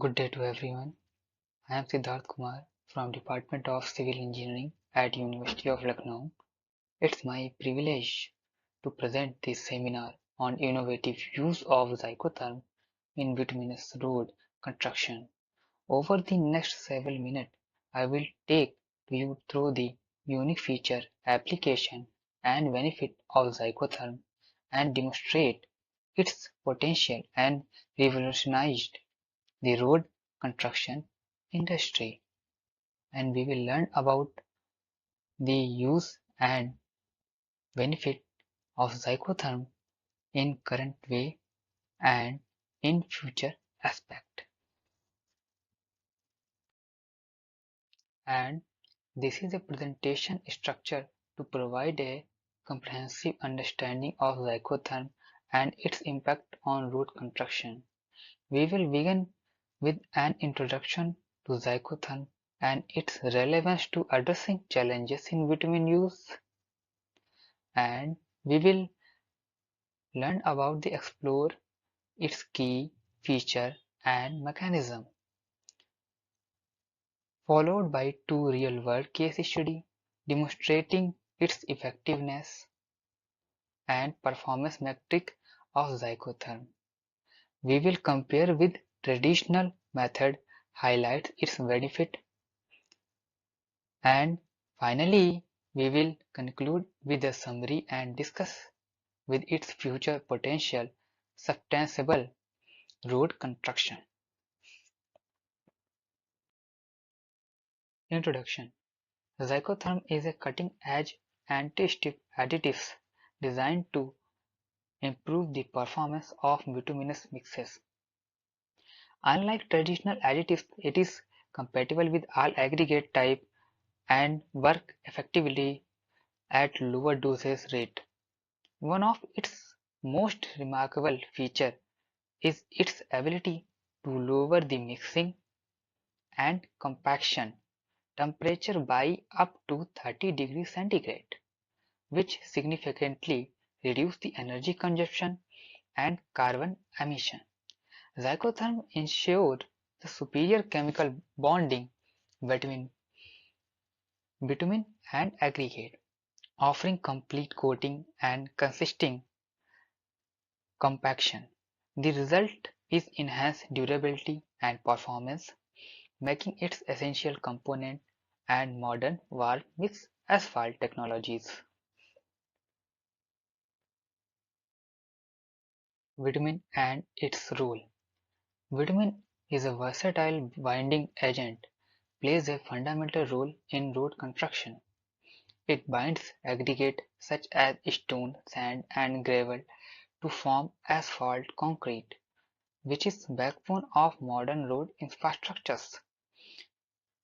Good day to everyone. I am Siddharth Kumar from Department of Civil Engineering at University of Lucknow. It's my privilege to present this seminar on innovative use of Zycotherm in bituminous road construction. Over the next several minutes, I will take you through the unique feature, application, and benefit of Zycotherm and demonstrate its potential and revolutionized the road construction industry, and we will learn about the use and benefit of Zycotherm in current way and in future aspect. And this is a presentation structure to provide a comprehensive understanding of Zycotherm and its impact on road construction. We will begin with an introduction to Zycotherm and its relevance to addressing challenges in bitumen use, and we will learn about the explore its key feature and mechanism, followed by two real-world case studies demonstrating its effectiveness and performance metric of Zycotherm. We will compare with traditional method, highlight its benefit, and finally we will conclude with a summary and discuss with its future potential sustainable road construction. Introduction. Zycotherm is a cutting-edge anti-stick additive designed to improve the performance of bituminous mixes. Unlike traditional additives, it is compatible with all aggregate type and work effectively at lower dosage rate. One of its most remarkable features is its ability to lower the mixing and compaction temperature by up to 30 degrees centigrade, which significantly reduce the energy consumption and carbon emission. Zycotherm ensured the superior chemical bonding between bitumen and aggregate, offering complete coating and consistent compaction. The result is enhanced durability and performance, making it essential component and modern wall mix asphalt technologies. Bitumen and its role. Bitumen is a versatile binding agent, plays a fundamental role in road construction. It binds aggregate such as stone, sand, and gravel to form asphalt concrete, which is backbone of modern road infrastructures.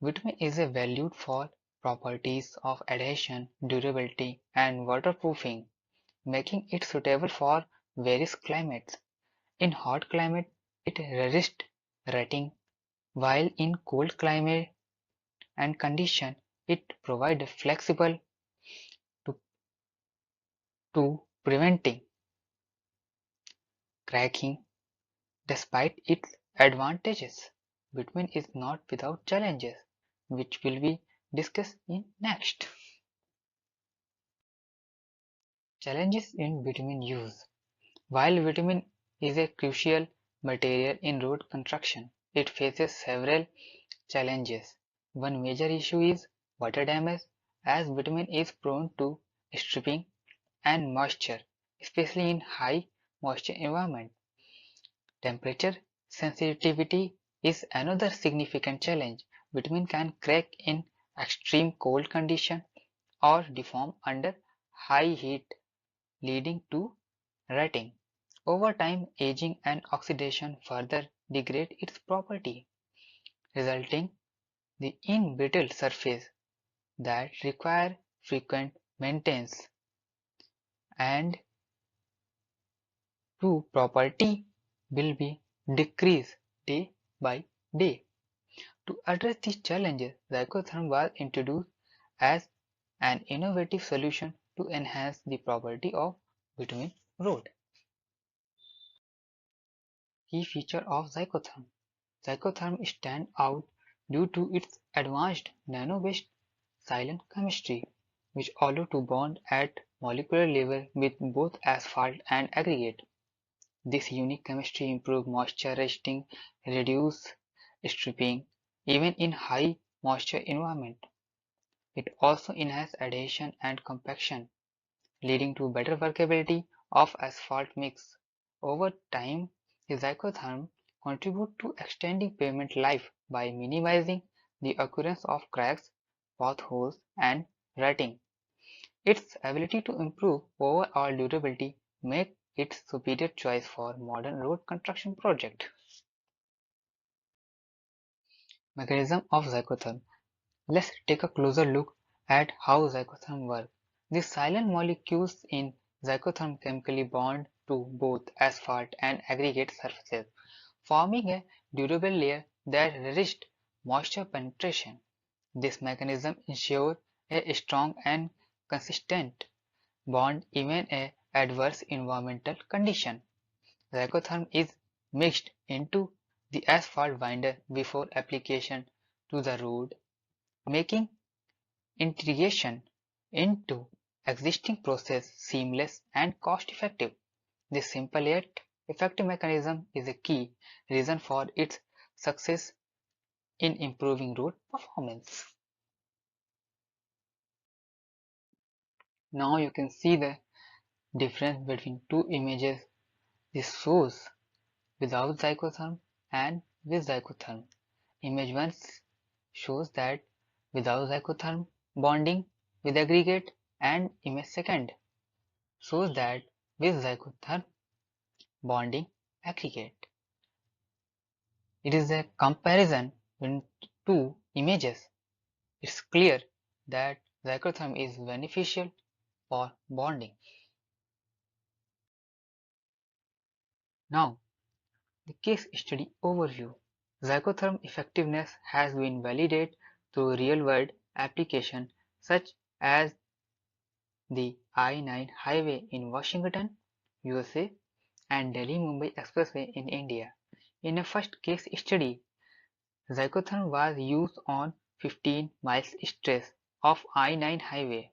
Bitumen is valued for properties of adhesion, durability, and waterproofing, making it suitable for various climates. In hot climate, it resists rutting, while in cold climate and condition, it provides flexible to, to preventing cracking. Despite its advantages, bitumen is not without challenges, which will be discussed in next. Challenges in bitumen use. While bitumen is a crucial material in road construction, it faces several challenges. One major issue is water damage, as bitumen is prone to stripping and moisture, especially in high moisture environment. Temperature sensitivity is another significant challenge. Bitumen can crack in extreme cold conditions or deform under high heat, leading to rutting. Over time, aging and oxidation further degrade its property, resulting in brittle surface that require frequent maintenance, and to property will be decreased day by day. To address these challenges, Zycotherm was introduced as an innovative solution to enhance the property of bitumen road. Key feature of Zycotherm. Zycotherm stands out due to its advanced nano-based silane chemistry, which allow to bond at molecular level with both asphalt and aggregate. This unique chemistry improves moisture resisting, reduce stripping, even in high moisture environment. It also enhances adhesion and compaction, leading to better workability of asphalt mix. Over time, the Zycotherm contribute to extending pavement life by minimizing the occurrence of cracks, potholes, and rutting. Its ability to improve overall durability make it superior choice for modern road construction project. Mechanism of Zycotherm. Let's take a closer look at how Zycotherm works. The silane molecules in Zycotherm chemically bond to both asphalt and aggregate surfaces, forming a durable layer that resists moisture penetration. This mechanism ensures a strong and consistent bond even in adverse environmental conditions. Zycotherm is mixed into the asphalt binder before application to the road, making integration into existing process seamless and cost-effective. This simple yet effective mechanism is a key reason for its success in improving road performance. Now you can see the difference between two images. This shows without Zycotherm and with Zycotherm. Image 1 shows that without Zycotherm bonding with aggregate, and image 2 shows that with Zycotherm bonding aggregate. It is a comparison between two images. It's clear that Zycotherm is beneficial for bonding. Now, the case study overview. Zycotherm effectiveness has been validated through real-world applications such as the I-9 highway in Washington, USA and Delhi-Mumbai Expressway in India. In a first case study, Zycotherm was used on 15 miles stretch of I-9 highway.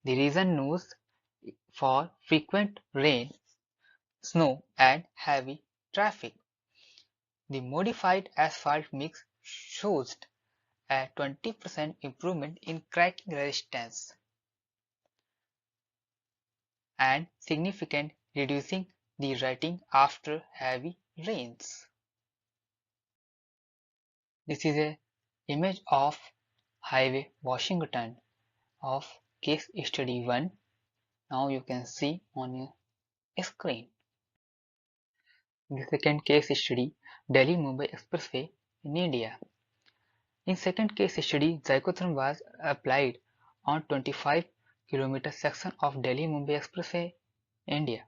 The region known for frequent rain, snow and heavy traffic. The modified asphalt mix shows a 20% improvement in cracking resistance and significant reducing the rutting after heavy rains. This is a image of highway Washington of case study 1. Now you can see on your screen. The second case study, Delhi-Mumbai Expressway in India. In second case study, Zycotherm was applied on 25 km section of Delhi-Mumbai Expressway, India,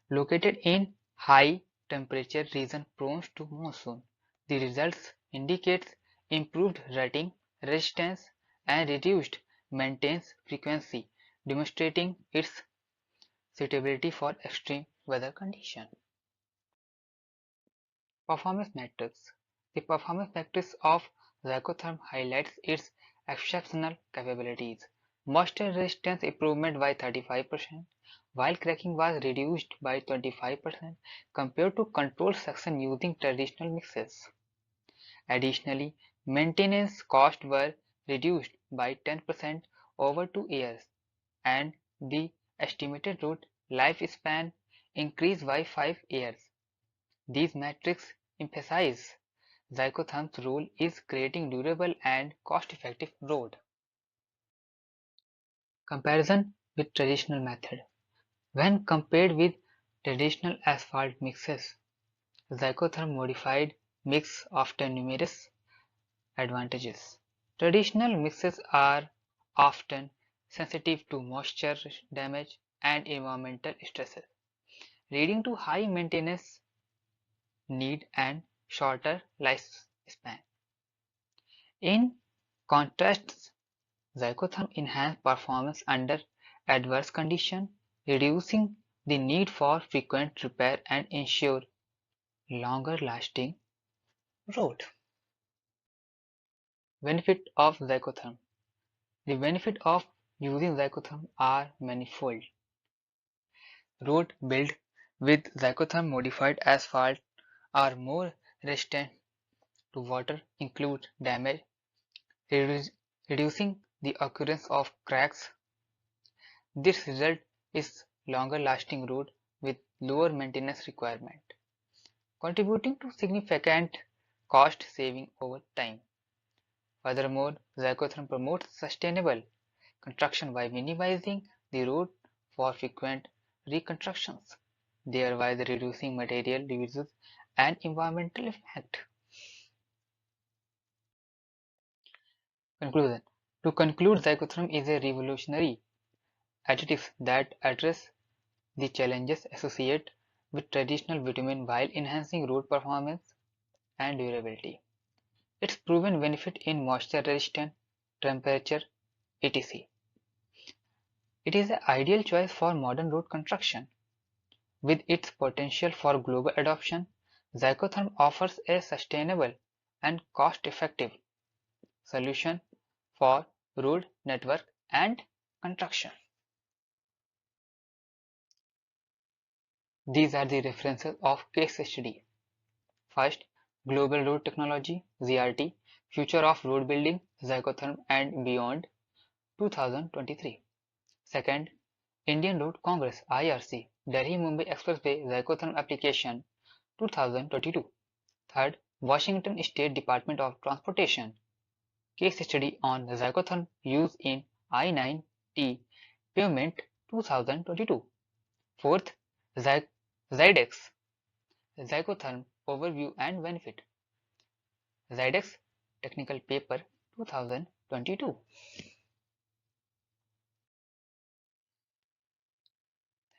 located in high temperature region prone to monsoon. The results indicate improved rutting resistance and reduced maintenance frequency, demonstrating its suitability for extreme weather conditions. Performance metrics. The performance metrics of Zycotherm highlights its exceptional capabilities. Moisture resistance improvement by 35%, while cracking was reduced by 25% compared to control section using traditional mixes. Additionally, maintenance costs were reduced by 10% over 2 years, and the estimated road lifespan increased by 5 years. These metrics emphasize Zycotherm's role is creating durable and cost-effective road. Comparison with traditional method. When compared with traditional asphalt mixes, Zycotherm modified mix offer numerous advantages. Traditional mixes are often sensitive to moisture damage and environmental stresses, leading to high maintenance need and shorter lifespan. In contrast, Zycotherm enhances performance under adverse conditions, reducing the need for frequent repair and ensure longer lasting road. Benefit of Zycotherm. The benefit of using Zycotherm are manifold. Roads built with Zycotherm modified asphalt are more resistant to water, include damage, redu- reducing the occurrence of cracks. This result is longer lasting road with lower maintenance requirement, contributing to significant cost saving over time. Furthermore, Zycotherm promotes sustainable construction by minimizing the road for frequent reconstructions, thereby reducing material reuse and environmental impact. Conclusion. To conclude, Zycotherm is a revolutionary additive that address the challenges associated with traditional bitumen while enhancing road performance and durability. Its proven benefit in moisture resistance, temperature, etc. It is an ideal choice for modern road construction. With its potential for global adoption, Zycotherm offers a sustainable and cost-effective solution for road network and construction. These are the references of case study. First, Global Road Technology (GRT), Future of Road Building, Zycotherm and Beyond, 2023. Second, Indian Road Congress (IRC), Delhi-Mumbai Expressway Zycotherm Application, 2022. Third, Washington State Department of Transportation, Case Study on Zycotherm Use in I-9T Pavement, 2022. Fourth, Zydex Zycotherm Overview and Benefit, Zydex Technical Paper, 2022.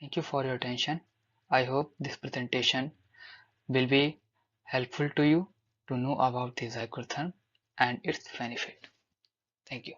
Thank you for your attention. I hope this presentation will be helpful to you to know about the Zycotherm and its benefit. Thank you.